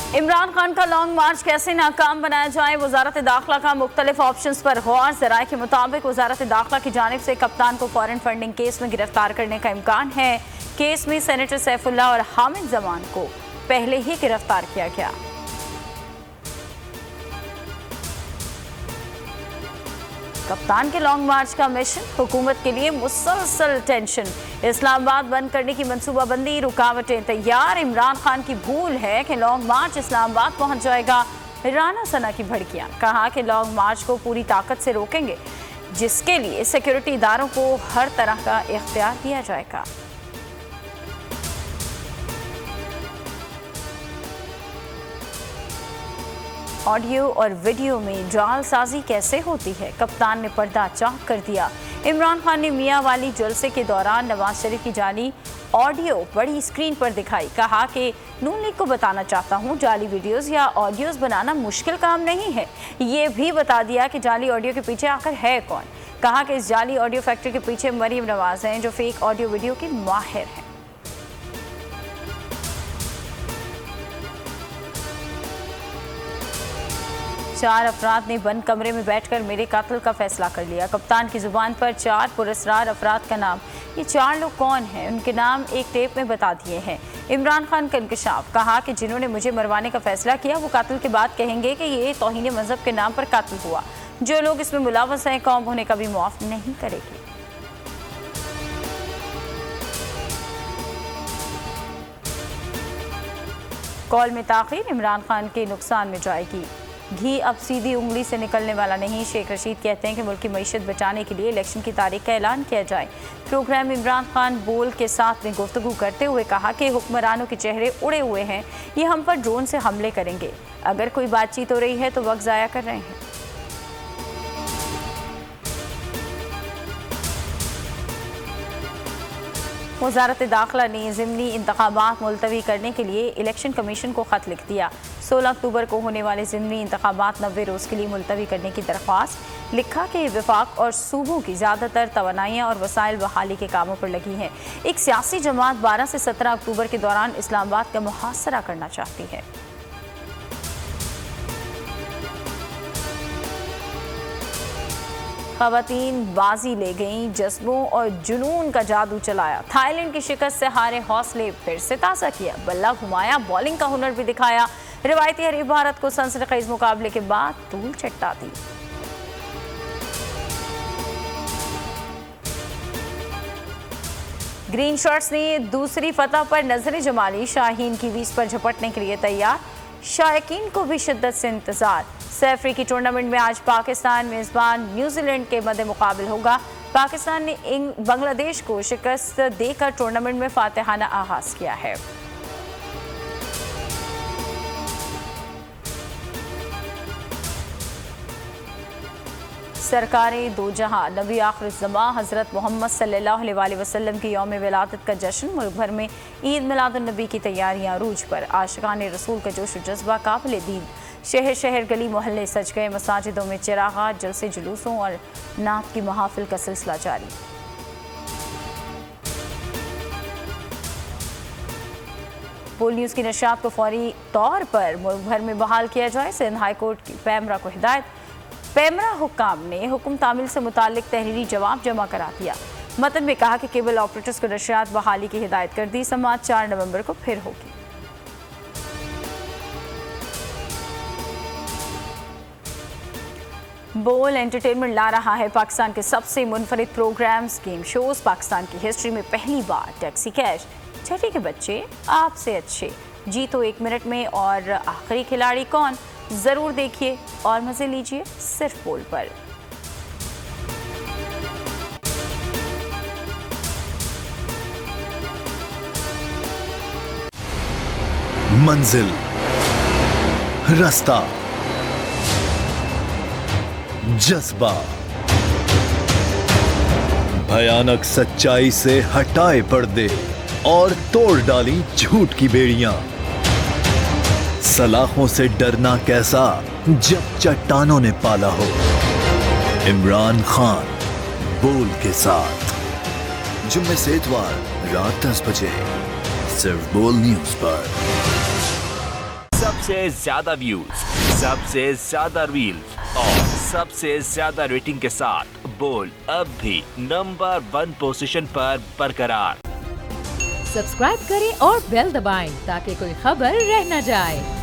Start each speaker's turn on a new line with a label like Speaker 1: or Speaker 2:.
Speaker 1: इमरान खान का लॉन्ग मार्च कैसे नाकाम बनाया जाए, वजारत दाखिला का मुख्तलिफ ऑप्शंस पर गौर। ज़राए के मुताबिक वजारत दाखिला की जानिब से कप्तान को फॉरेन फंडिंग केस में गिरफ्तार करने का इम्कान है। केस में सेनेटर सैफुल्लाह और हामिद जमान को पहले ही गिरफ्तार किया गया। कप्तान के लॉन्ग मार्च का मिशन, हुकूमत के लिए मुसलसल टेंशन। इस्लामाबाद बंद करने की मंसूबाबंदी, रुकावटें तैयार। इमरान खान की भूल है कि लॉन्ग मार्च इस्लामाबाद पहुंच जाएगा। राना सना की भड़कियां, कहा कि लॉन्ग मार्च को पूरी ताकत से रोकेंगे, जिसके लिए सिक्योरिटी इदारों को हर तरह का इख्तियार दिया जाएगा। ऑडियो और वीडियो में जालसाजी कैसे होती है, कप्तान ने पर्दा चाक कर दिया। इमरान खान ने मियां वाली जलसे के दौरान नवाज शरीफ की जाली ऑडियो बड़ी स्क्रीन पर दिखाई। कहा कि नून लीग को बताना चाहता हूं, जाली वीडियोस या ऑडियोस बनाना मुश्किल काम नहीं है। ये भी बता दिया कि जाली ऑडियो के पीछे आखिर है कौन। कहा कि इस जाली ऑडियो फैक्ट्री के पीछे मरीम नवाज हैं, जो फेक ऑडियो वीडियो की माहिर हैं। 4 अफराद ने बंद कमरे में बैठकर मेरे कातिल का फैसला कर लिया। कप्तान की जुबान पर 4 पुरस्कार अफराद का नाम। ये 4 लोग कौन हैं, उनके नाम एक टेप में बता दिए हैं। इमरान खान का इंकशाफ, कहा कि जिन्होंने मुझे मरवाने का फैसला किया वो कातिल के बाद कहेंगे कि ये तौहीन मजहब के नाम पर कातिल हुआ। जो लोग इसमें मुलव्वस हैं, कौम होने का भी मुआफ नहीं करेगी। कॉल में ताखीर इमरान खान के नुकसान में जाएगी। घी अब सीधी उंगली से निकलने वाला नहीं। शेख रशीद कहते हैं कि मुल्क की मईशत बचाने के लिए इलेक्शन की तारीख का ऐलान किया जाए। प्रोग्राम में इमरान खान बोल के साथ ने गुफ्तगू करते हुए कहा कि हुक्मरानों के चेहरे उड़े हुए हैं, ये हम पर ड्रोन से हमले करेंगे। अगर कोई बातचीत हो रही है तो वक्त ज़ाया कर रहे हैं। वजारत दाखिला ने ज़िमनी इंतखाबात मुलतवी करने के लिए इलेक्शन कमीशन को ख़त लिख दिया। 16 अक्टूबर को होने वाले ज़िमनी इंतखाबात 90 रोज़ के लिए मुलतवी करने की दरख्वास्त। लिखा कि वफाक और सूबों की ज़्यादातर तवानाइयाँ और वसाइल बहाली के कामों पर लगी हैं। एक सियासी जमात 12 से 17 अक्टूबर के दौरान इस्लामाबाद का मुहासरा करना चाहती है। ख़वातीन बाजी ले गईं, जज्बों और जुनून का जादू चलाया। थाईलैंड की शिकस्त से हारे हौसले फिर से ताज़ा किया। बल्ला घुमाया, बॉलिंग का हुनर भी दिखाया। रिवायती हरीफ भारत को सनसनीखेज मुकाबले के बाद धूल चट्टा दी। ग्रीन शर्ट्स ने दूसरी फतह पर नजरें जमा ली। शाहीन की 20 पर झपटने के लिए तैयार। शायकीन को भी शिद्दत से इंतजार। सैफरी की टूर्नामेंट में आज पाकिस्तान मेजबान न्यूजीलैंड के मद्दे मुकाबिल होगा। पाकिस्तान ने बांग्लादेश को शिकस्त देकर टूर्नामेंट में फातिहाना आगाज किया है। सरकारें दो जहां, नबी आखिरुज़्ज़मां हज़रत मोहम्मद सल्लल्लाहु अलैहि वसल्लम की यौम विलादत का जश्न। मुल्क भर में ईद मिलादुन्नबी की तैयारियां अरूज पर। आशिकान रसूल का जोश जज्बा काबिल दीद। शहर शहर गली मोहल्ले सज गए। मसाजिदों में चिरागात, जलसे जुलूसों और नात की महाफिल का सिलसिला जारी। बोल न्यूज़ की नशियात को फौरी तौर पर मुल्क भर में बहाल किया जाए। सिंध हाई कोर्ट की पैमरा को हिदायत। पैमरा हुक्काम ने हुक्म तामील से मुतालिक तहरीरी जवाब जमा करा दिया। मतन में कहा कि केबल ऑपरेटर्स को नशियात बहाली की हिदायत कर दी। समाअत 4 नवंबर को फिर होगी। बोल एंटरटेनमेंट ला रहा है पाकिस्तान के सबसे मुनफरिद प्रोग्राम्स, गेम शोज। पाकिस्तान की हिस्ट्री में पहली बार टैक्सी कैश, छठी के बच्चे आपसे अच्छे, जीतो 1 मिनट में और आखिरी खिलाड़ी कौन, जरूर देखिए और मजे लीजिए सिर्फ बोल पर।
Speaker 2: मंजिल, रास्ता, जज्बा, भयानक सच्चाई से हटाए पर्दे और तोड़ डाली झूठ की बेड़ियां। सलाखों से डरना कैसा जब चट्टानों ने पाला हो। इमरान खान बोल के साथ जुम्मे से इतवार रात 10 बजे सिर्फ बोल न्यूज पर।
Speaker 3: सबसे ज्यादा व्यूज, सबसे ज्यादा रील्स और सबसे ज्यादा रेटिंग के साथ बोल अब भी नंबर 1 पोजीशन पर बरकरार।
Speaker 4: सब्सक्राइब करें और बेल दबाएं ताकि कोई खबर रह न जाए।